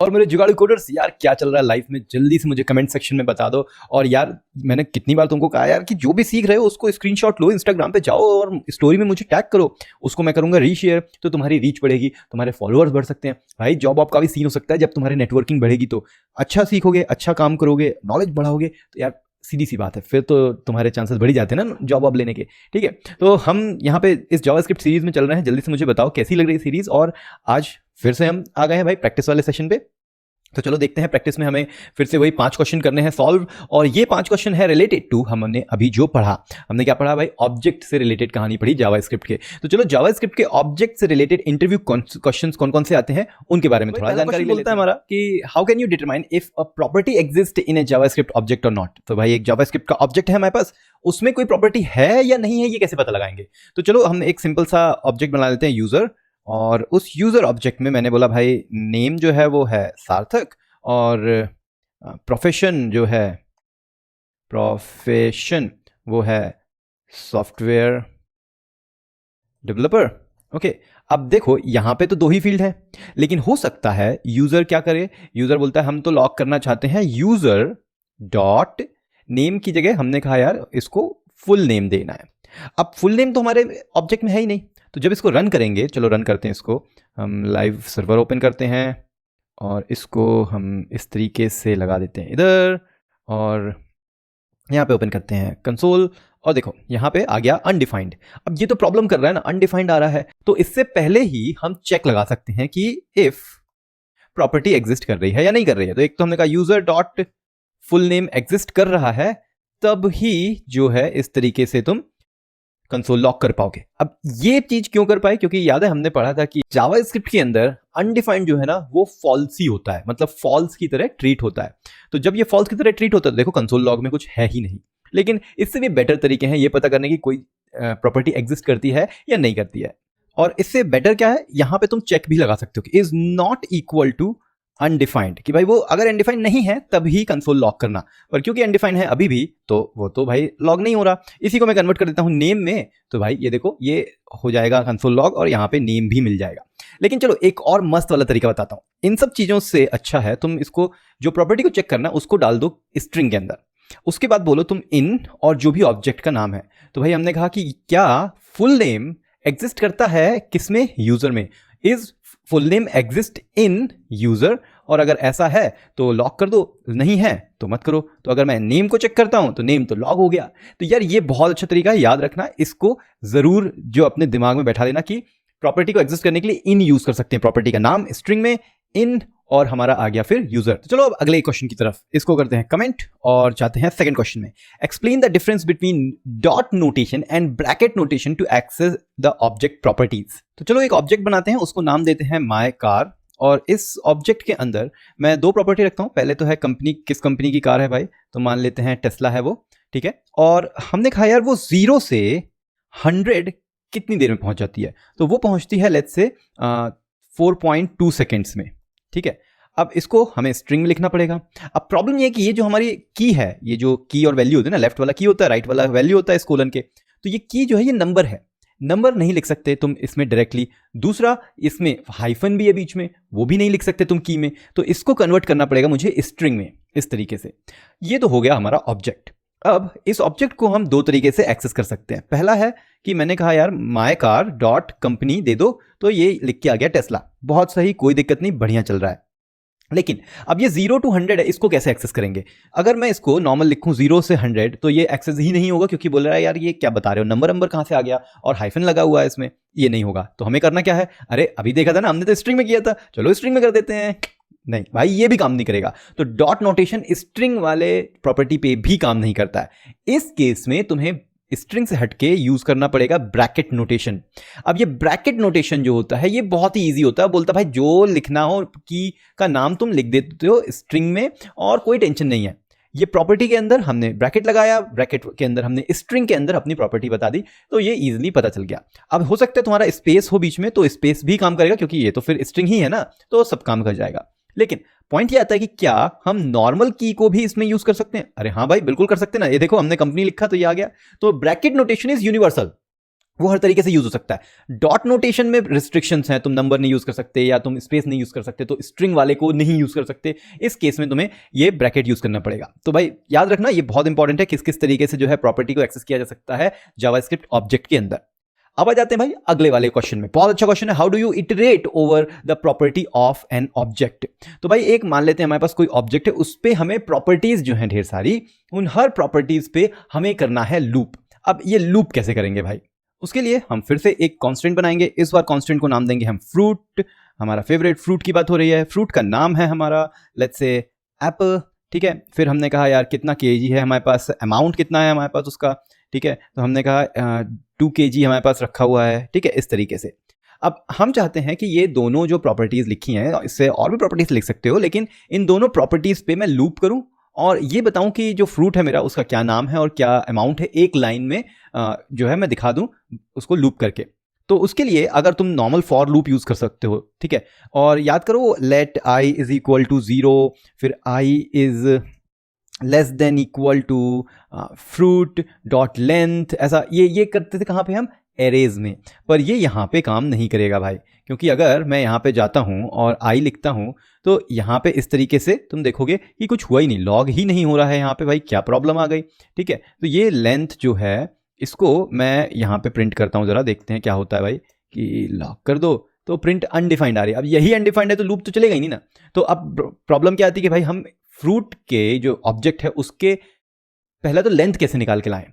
और मेरे जुगाड़ू कोडर्स, यार क्या चल रहा है लाइफ में, जल्दी से मुझे कमेंट सेक्शन में बता दो। और यार मैंने कितनी बार तुमको कहा यार कि जो भी सीख रहे हो उसको स्क्रीनशॉट लो, इंस्टाग्राम पे जाओ और स्टोरी में मुझे टैग करो, उसको मैं करूंगा रीशेयर, तो तुम्हारी रीच बढ़ेगी, तुम्हारे फॉलोअर्स बढ़ सकते हैं। भाई जॉब वॉब का भी सीन हो सकता है, जब तुम्हारी नेटवर्किंग बढ़ेगी तो अच्छा सीखोगे, अच्छा काम करोगे, नॉलेज बढ़ाओगे, तो यार सीधी सी बात है, फिर तो तुम्हारे चांसेस बढ़ जाते हैं ना जॉब वॉब लेने के। ठीक है, तो हम यहाँ पे इस जावास्क्रिप्ट सीरीज में चल रहे हैं। जल्दी से मुझे बताओ कैसी लग रही है सीरीज। और आज फिर से हम आ गए हैं भाई प्रैक्टिस वाले सेशन पे। तो चलो देखते हैं, प्रैक्टिस में हमें फिर से वही 5 क्वेश्चन करने हैं सॉल्व। और ये 5 क्वेश्चन है रिलेटेड टू, हमने अभी जो पढ़ा, हमने क्या पढ़ा भाई, ऑब्जेक्ट से रिलेटेड कहानी पढ़ी जावास्क्रिप्ट के। तो चलो जावास्क्रिप्ट के ऑब्जेक्ट से रिलेटेड इंटरव्यू क्वेश्चंस कौन कौन से आते हैं उनके बारे में थोड़ा जानकारी बोलता है हमारा कि how can you determine if a property exist in A JavaScript object और नॉट। तो भाई एक जावास्क्रिप्ट का ऑब्जेक्ट है हमारे पास, उसमें कोई प्रॉपर्टी है या नहीं है, ये कैसे पता लगाएंगे। तो चलो हम एक सिंपल सा ऑब्जेक्ट बना लेते हैं यूजर, और उस यूजर ऑब्जेक्ट में मैंने बोला भाई नेम जो है वो है सार्थक, और प्रोफेशन जो है, प्रोफेशन वो है सॉफ्टवेयर डेवलपर। ओके, अब देखो यहाँ पे तो 2 ही फील्ड है, लेकिन हो सकता है यूजर क्या करे, यूजर बोलता है हम तो लॉक करना चाहते हैं यूजर डॉट नेम की जगह हमने कहा यार इसको फुल नेम देना है। अब फुल नेम तो हमारे ऑब्जेक्ट में है ही नहीं, तो जब इसको रन करेंगे, चलो रन करते हैं इसको, हम लाइव सर्वर ओपन करते हैं और इसको हम इस तरीके से लगा देते हैं इधर, और यहाँ पे ओपन करते हैं कंसोल, और देखो यहाँ पे आ गया अनडिफाइंड। अब ये तो प्रॉब्लम कर रहा है ना, अनडिफाइंड आ रहा है, तो इससे पहले ही हम चेक लगा सकते हैं कि इफ प्रॉपर्टी एग्जिस्ट कर रही है या नहीं कर रही है। तो एक तो हमने कहा user dot full name exist कर रहा है, तब ही जो है इस तरीके से तुम कंसोल लॉक कर पाओगे। अब ये चीज क्यों कर पाए, क्योंकि याद है हमने पढ़ा था कि जावास्क्रिप्ट के अंदर अनडिफाइंड जो है ना वो फॉल्स ही होता है, मतलब फॉल्स की तरह ट्रीट होता है। तो जब ये फॉल्स की तरह ट्रीट होता है तो देखो कंसोल लॉग में कुछ है ही नहीं। लेकिन इससे भी बेटर तरीके हैं ये पता करने की कोई प्रॉपर्टी एग्जिस्ट करती है या नहीं करती है। और इससे बेटर क्या है, यहां पे तुम चेक भी लगा सकते हो कि is not equal to undefined, कि भाई वो अगर अनडिफाइंड नहीं है तभी कंसोल लॉक करना, पर क्योंकि अनडिफाइंड है अभी भी तो वो तो भाई लॉग नहीं हो रहा। इसी को मैं कन्वर्ट कर देता हूं नेम में, तो भाई ये देखो ये हो जाएगा कंसोल लॉग और यहाँ पे नेम भी मिल जाएगा। लेकिन चलो एक और मस्त वाला तरीका बताता हूं, इन सब चीजों से अच्छा है तुम इसको जो प्रॉपर्टी को चेक करना उसको डाल दो स्ट्रिंग के अंदर, उसके बाद बोलो तुम इन और जो भी ऑब्जेक्ट का नाम है। तो भाई हमने कहा कि क्या फुल नेम एग्जिस्ट करता है किसमें, यूजर में, is full name exist in user, और अगर ऐसा है तो लॉक कर दो, नहीं है तो मत करो। तो अगर मैं नेम को चेक करता हूं तो नेम तो लॉग हो गया। तो यार ये बहुत अच्छा तरीका है, याद रखना, इसको जरूर जो अपने दिमाग में बैठा लेना कि प्रॉपर्टी को एग्जिस्ट करने के लिए इन यूज कर सकते हैं, प्रॉपर्टी का नाम स्ट्रिंग में इन, और हमारा आ गया फिर यूजर। तो चलो अब अगले क्वेश्चन की तरफ, इसको करते हैं कमेंट और जाते हैं सेकंड क्वेश्चन में। Explain the difference between dot notation and bracket notation to access the object properties. तो चलो एक ऑब्जेक्ट बनाते हैं, उसको नाम देते हैं माय कार, और इस ऑब्जेक्ट के अंदर मैं 2 प्रॉपर्टी रखता हूं। पहले तो है कंपनी, किस कंपनी की कार है भाई, तो मान लेते हैं टेस्ला है वो, ठीक है। और हमने कहा यार वो 0 से 100 कितनी देर में पहुंच जाती है, तो वो पहुंचती है लेट्स से 4.2 सेकेंड्स में, ठीक है। अब इसको हमें स्ट्रिंग में लिखना पड़ेगा। अब प्रॉब्लम ये है कि ये जो हमारी की है, ये जो की और वैल्यू होती है ना, लेफ्ट वाला की होता है, राइट वाला वैल्यू होता है इस कोलन के, तो ये की जो है ये नंबर है, नंबर नहीं लिख सकते तुम इसमें डायरेक्टली। दूसरा इसमें हाइफन भी है बीच में, वो भी नहीं लिख सकते तुम की में, तो इसको कन्वर्ट करना पड़ेगा मुझे स्ट्रिंग में इस तरीके से। ये तो हो गया हमारा ऑब्जेक्ट। अब इस ऑब्जेक्ट को हम 2 तरीके से एक्सेस कर सकते हैं। पहला है कि मैंने कहा यार माय कार डॉट कंपनी दे दो, तो ये लिख के आ गया टेस्ला, बहुत सही, कोई दिक्कत नहीं, बढ़िया चल रहा है। लेकिन अब ये 0 to 100 है, इसको कैसे एक्सेस करेंगे। अगर मैं इसको नॉर्मल लिखूं 0 से 100 तो ये एक्सेस ही नहीं होगा, क्योंकि बोल रहा है यार ये क्या बता रहे हो, नंबर कहां से आ गया, और हाइफन लगा हुआ है इसमें, ये नहीं होगा। तो हमें करना क्या है, अरे अभी देखा था ना हमने तो स्ट्रिंग में किया था, चलो स्ट्रिंग में कर देते हैं। नहीं भाई ये भी काम नहीं करेगा। तो डॉट नोटेशन स्ट्रिंग वाले प्रॉपर्टी पे भी काम नहीं करता है। इस केस में तुम्हें स्ट्रिंग से हटके यूज करना पड़ेगा ब्रैकेट नोटेशन। अब ये ब्रैकेट नोटेशन जो होता है ये बहुत ही इजी होता है, बोलता भाई जो लिखना हो की का नाम तुम लिख देते हो स्ट्रिंग में और कोई टेंशन नहीं है। ये प्रॉपर्टी के अंदर हमने ब्रैकेट लगाया, ब्रैकेट के अंदर हमने स्ट्रिंग के अंदर अपनी प्रॉपर्टी बता दी, तो ये इजीली पता चल गया। अब हो सकता है तुम्हारा स्पेस हो बीच में, तो स्पेस भी काम करेगा क्योंकि ये तो फिर स्ट्रिंग ही है ना, तो सब काम कर जाएगा। लेकिन पॉइंट ये आता है कि क्या हम नॉर्मल की को भी इसमें यूज कर सकते हैं। अरे हाँ भाई बिल्कुल कर सकते हैं ना, ये देखो हमने कंपनी लिखा तो ये आ गया। तो ब्रैकेट नोटेशन इज यूनिवर्सल, वो हर तरीके से यूज हो सकता है। डॉट नोटेशन में रिस्ट्रिक्शंस हैं, तुम नंबर नहीं यूज कर सकते या तुम स्पेस नहीं यूज कर सकते, तो स्ट्रिंग वाले को नहीं यूज कर सकते। इस केस में तुम्हें ये ब्रैकेट यूज करना पड़ेगा। तो भाई याद रखना ये बहुत इंपॉर्टेंट है, किस किस तरीके से जो है प्रॉपर्टी को एक्सेस किया जा सकता है जावास्क्रिप्ट ऑब्जेक्ट के अंदर। अब आ जाते हैं भाई अगले वाले क्वेश्चन में। बहुत अच्छा क्वेश्चन है, how do you iterate over the property of an object. तो भाई एक मान लेते हैं हमारे पास कोई ऑब्जेक्ट है, उस पर हमें प्रॉपर्टीज जो हैं ढेर सारी, उन हर प्रॉपर्टीज पे हमें करना है लूप। अब ये लूप कैसे करेंगे भाई, उसके लिए हम फिर से एक कांस्टेंट बनाएंगे। इस बार कांस्टेंट को नाम देंगे हम फ्रूट। हमारा फेवरेट फ्रूट की बात हो रही है, फ्रूट का नाम है हमारा लेट्स से एप्पल, ठीक है। फिर हमने कहा यार कितना केजी है हमारे पास, अमाउंट कितना है हमारे पास उसका, ठीक है। तो हमने कहा 2 kg हमारे पास रखा हुआ है, ठीक है, इस तरीके से। अब हम चाहते हैं कि ये दोनों जो प्रॉपर्टीज लिखी हैं, इससे और भी प्रॉपर्टीज लिख सकते हो, लेकिन इन दोनों प्रॉपर्टीज पे मैं लूप करूं और ये बताऊं कि जो फ्रूट है मेरा उसका क्या नाम है और क्या अमाउंट है, एक लाइन में जो है मैं दिखा दूं उसको लूप करके। तो उसके लिए अगर तुम नॉर्मल फॉर लूप यूज कर सकते हो, ठीक है। और याद करो let i is equal to 0, फिर i is less than equal to fruit dot length, ऐसा ये करते थे कहाँ पे हम, एरेज में। पर ये यहाँ पे काम नहीं करेगा भाई, क्योंकि अगर मैं यहाँ पे जाता हूँ और आई लिखता हूँ तो यहाँ पे इस तरीके से तुम देखोगे कि कुछ हुआ ही नहीं, लॉग ही नहीं हो रहा है यहाँ पे। भाई क्या प्रॉब्लम आ गई, ठीक है। तो ये लेंथ जो है इसको मैं यहाँ पे प्रिंट करता हूँ, जरा देखते हैं क्या होता है भाई, कि लॉक कर दो तो प्रिंट अनडिफाइंड आ रही है। अब यही अनडिफाइंड है तो लूप तो चलेगा ही नहीं ना। तो अब प्रॉब्लम क्या आती है कि भाई हम फ्रूट के जो ऑब्जेक्ट है उसके पहले तो लेंथ कैसे निकाल के लाएं।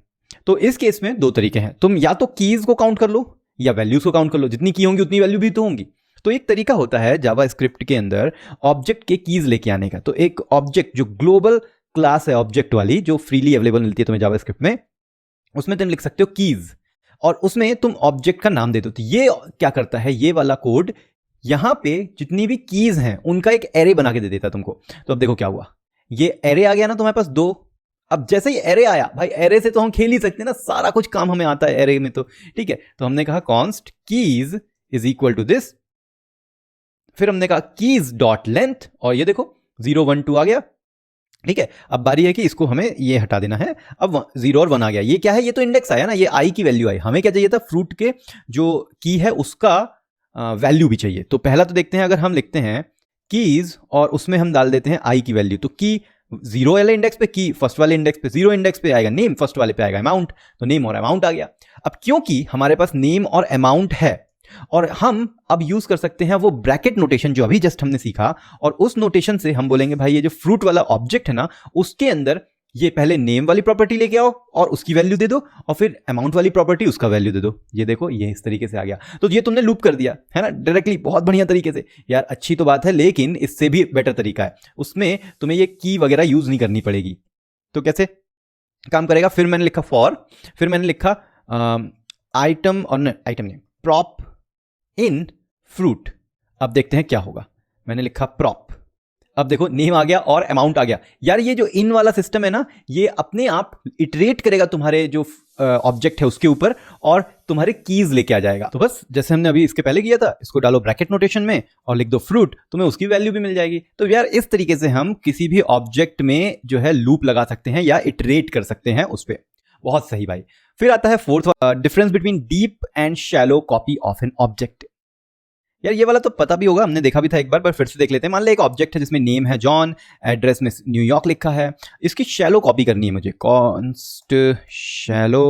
तो इस केस में 2 तरीके हैं, तुम या तो कीज को काउंट कर लो या वैल्यूज को काउंट कर लो, जितनी की होंगी उतनी वैल्यू भी तो होंगी। तो एक तरीका होता है जावास्क्रिप्ट के अंदर ऑब्जेक्ट के कीज लेके आने का। तो एक ऑब्जेक्ट जो ग्लोबल क्लास है ऑब्जेक्ट वाली, जो फ्रीली अवेलेबल मिलती है तुम्हें जावास्क्रिप्ट में, उसमें तुम लिख सकते हो कीज और उसमें तुम ऑब्जेक्ट का नाम दे दो। तो ये क्या करता है, ये वाला कोड यहां पे जितनी भी कीज हैं उनका एक एरे बना के दे देता है तुमको। तो अब देखो क्या हुआ, ये एरे आ गया ना तुम्हारे पास 2। अब जैसे ही एरे आया भाई, एरे से तो हम खेल ही सकते हैं ना, सारा कुछ काम हमें आता है एरे में, तो ठीक है। तो हमने कहा const keys is equal to this, फिर हमने कहा कीज डॉट लेंथ, और ये देखो 0 1 2 आ गया, ठीक है। अब बारी है कि इसको हमें ये हटा देना है। अब 0 और 1 आ गया, ये क्या है, ये तो इंडेक्स आया ना, ये आई की वैल्यू आई। हमें क्या चाहिए था, फ्रूट के जो की है उसका वैल्यू भी चाहिए। तो पहला तो देखते हैं, अगर हम लिखते हैं कीज और उसमें हम डाल देते हैं आई की वैल्यू, तो की 0 वाले इंडेक्स पे, की फर्स्ट वाले इंडेक्स पे, 0 इंडेक्स पे आएगा नेम, फर्स्ट वाले पे आएगा अमाउंट, तो नेम और अमाउंट आ गया। अब क्योंकि हमारे पास नेम और अमाउंट है और हम अब यूज कर सकते हैं वो ब्रैकेट नोटेशन जो अभी जस्ट हमने सीखा, और उस नोटेशन से हम बोलेंगे भाई ये जो फ्रूट वाला ऑब्जेक्ट है ना, उसके अंदर ये पहले नेम वाली प्रॉपर्टी लेके आओ और उसकी वैल्यू दे दो, और फिर अमाउंट वाली प्रॉपर्टी उसका वैल्यू दे दो। ये देखो ये इस तरीके से आ गया। तो ये तुमने लूप कर दिया है ना डायरेक्टली, बहुत बढ़िया तरीके से। यार अच्छी तो बात है, लेकिन इससे भी बेटर तरीका है, उसमें तुम्हें ये की वगैरह यूज नहीं करनी पड़ेगी। तो कैसे काम करेगा, फिर मैंने लिखा फॉर, फिर मैंने लिखा आइटम और item name prop in fruit. अब देखते हैं क्या होगा, मैंने लिखा प्रॉप, अब देखो नेम आ गया और अमाउंट आ गया। यार ये जो इन वाला सिस्टम है ना, ये अपने आप इटरेट करेगा तुम्हारे जो ऑब्जेक्ट है उसके ऊपर और तुम्हारे कीज लेके आ जाएगा। तो बस जैसे हमने अभी इसके पहले किया था, इसको डालो ब्रैकेट नोटेशन में और लिख दो फ्रूट, तुम्हें उसकी वैल्यू भी मिल जाएगी। तो यार इस तरीके से हम किसी भी ऑब्जेक्ट में जो है लूप लगा सकते हैं या इटरेट कर सकते हैं उस पर। बहुत सही भाई। फिर आता है fourth, difference between deep and shallow copy of an object. यार ये वाला तो पता भी होगा, हमने देखा भी था एक बार, पर फिर से देख लेते हैं। मान लो एक ऑब्जेक्ट है जिसमें नेम है जॉन, एड्रेस में न्यूयॉर्क लिखा है, इसकी शैलो कॉपी करनी है मुझे, const shallow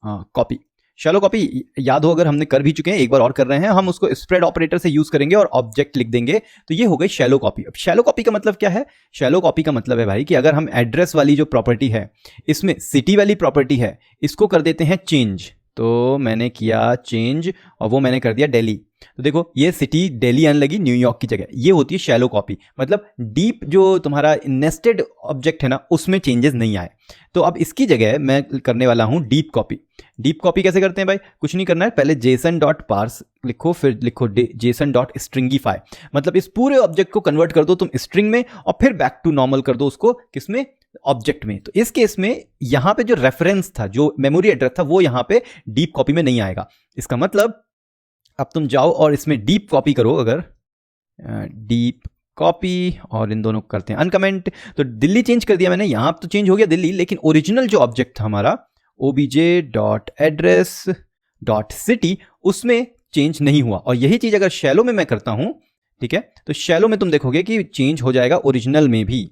copy. Shallow copy याद हो अगर हमने कर भी चुके हैं, एक बार और कर रहे हैं हम, उसको स्प्रेड ऑपरेटर से यूज करेंगे और ऑब्जेक्ट लिख देंगे, तो ये हो गई शैलो कॉपी। अब शैलो कॉपी का मतलब क्या है, शैलो कॉपी का मतलब है भाई कि अगर हम एड्रेस वाली जो प्रॉपर्टी है, इसमें सिटी वाली प्रॉपर्टी है, इसको कर देते हैं चेंज। तो मैंने किया चेंज और वो मैंने कर दिया दिल्ली। तो देखो ये सिटी दिल्ली आने लगी न्यूयॉर्क की जगह। ये होती है शैलो कॉपी, मतलब डीप जो तुम्हारा नेस्टेड ऑब्जेक्ट है ना उसमें चेंजेस नहीं आए। तो अब इसकी जगह मैं करने वाला हूं डीप कॉपी। डीप कॉपी कैसे करते हैं भाई, कुछ नहीं करना है, पहले जेसन डॉट पार्स लिखो, फिर लिखो जेसन डॉट स्ट्रिंगीफाई, मतलब इस पूरे ऑब्जेक्ट को कन्वर्ट कर दो तुम स्ट्रिंग में और फिर बैक टू नॉर्मल कर दो उसको, किसमें, ऑब्जेक्ट में। तो इस केस में यहां पे जो रेफरेंस था, जो मेमोरी एड्रेस था, वो यहां पे डीप कॉपी में नहीं आएगा। इसका मतलब अब तुम जाओ और इसमें डीप कॉपी करो, अगर डीप कॉपी और इन दोनों करते हैं अनकमेंट, तो दिल्ली चेंज कर दिया मैंने, यहां तो चेंज हो गया दिल्ली, लेकिन ओरिजिनल जो ऑब्जेक्ट था हमारा obj.address डॉट सिटी उसमें चेंज नहीं हुआ। और यही चीज अगर शैलो में मैं करता हूं, ठीक है, तो शैलो में तुम देखोगे कि चेंज हो जाएगा ओरिजिनल में भी।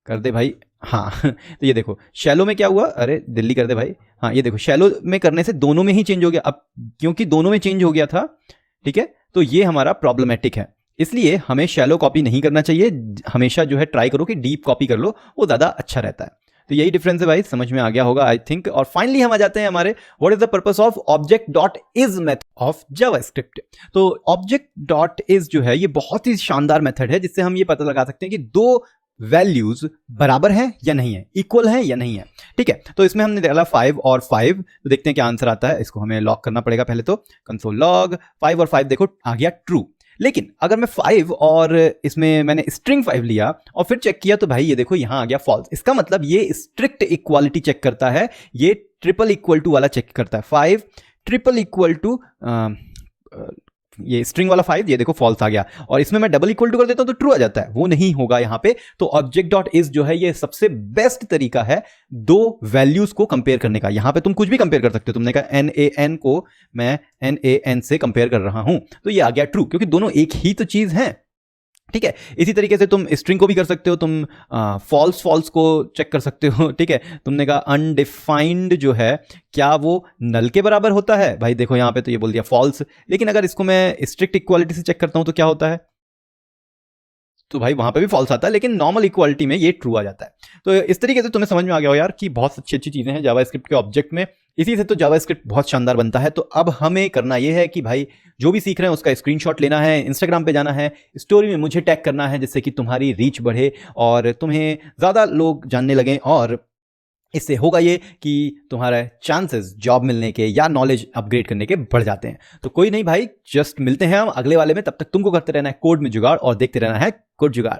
कर दे भाई, हाँ तो ये देखो शैलो में क्या हुआ, अरे दिल्ली कर दे भाई, हाँ ये देखो शैलो में करने से दोनों में ही चेंज हो गया। अब क्योंकि दोनों में चेंज हो गया था, ठीक है, तो ये हमारा प्रॉब्लमेटिक है। इसलिए हमें शैलो कॉपी नहीं करना चाहिए, हमेशा जो है ट्राई करो कि डीप कॉपी कर लो, वो ज़्यादा अच्छा रहता है। तो यही डिफरेंस है भाई, समझ में आ गया होगा आई थिंक। और फाइनली हम आ जाते हैं हमारे what is the purpose of object dot is method of JavaScript. तो ऑब्जेक्ट डॉट इज जो है ये बहुत ही शानदार मेथड है, जिससे हम ये पता लगा सकते हैं कि दो वैल्यूज बराबर है या नहीं है, इक्वल है या नहीं है, ठीक है। तो इसमें हमने डाला 5 और 5, तो देखते हैं क्या आंसर आता है। इसको हमें लॉग करना पड़ेगा पहले, तो कंसोल लॉग 5 और 5 देखो आ गया ट्रू। लेकिन अगर मैं 5 और इसमें मैंने स्ट्रिंग 5 लिया और फिर चेक किया, तो भाई ये देखो यहां आ गया फॉल्स। इसका मतलब ये स्ट्रिक्ट इक्वालिटी चेक करता है, ये ट्रिपल इक्वल टू वाला चेक करता है। 5 ट्रिपल इक्वल टू ये स्ट्रिंग वाला 5, ये देखो फॉल्स आ गया। और इसमें मैं डबल इक्वल टू कर देता हूं तो ट्रू आ जाता है, वो नहीं होगा यहां पे। तो ऑब्जेक्ट डॉट इज जो है ये सबसे बेस्ट तरीका है दो वैल्यूज को कंपेयर करने का। यहां पे तुम कुछ भी कंपेयर कर सकते हो। तुमने कहा NaN को मैं NaN से कंपेयर कर रहा हूं, तो ये आ गया ट्रू, क्योंकि दोनों एक ही तो चीज है, ठीक है। इसी तरीके से तुम स्ट्रिंग को भी कर सकते हो, तुम फॉल्स को चेक कर सकते हो, ठीक है। तुमने कहा अनडिफाइंड जो है क्या वो नल के बराबर होता है, भाई देखो यहां पे तो ये बोल दिया फॉल्स। लेकिन अगर इसको मैं स्ट्रिक्ट इक्वालिटी से चेक करता हूं तो क्या होता है, तो भाई वहां पे भी फॉल्स आता है, लेकिन नॉर्मल इक्वालिटी में ये ट्रू आ जाता है। तो इस तरीके से तुम्हें समझ में आ गया हो यार कि बहुत अच्छी अच्छी चीजें हैं जावास्क्रिप्ट के ऑब्जेक्ट में। इसी से तो जावास्क्रिप्ट बहुत शानदार बनता है। तो अब हमें करना ये है कि भाई जो भी सीख रहे हैं उसका स्क्रीनशॉट लेना है, इंस्टाग्राम पे जाना है, स्टोरी में मुझे टैग करना है, जिससे कि तुम्हारी रीच बढ़े और तुम्हें ज्यादा लोग जानने लगें। और इससे होगा ये कि तुम्हारा चांसेस जॉब मिलने के या नॉलेज अपग्रेड करने के बढ़ जाते हैं। तो कोई नहीं भाई, जस्ट मिलते हैं हम अगले वाले में। तब तक तुमको करते रहना है कोड में जुगाड़ और देखते रहना है कोड जुगाड़।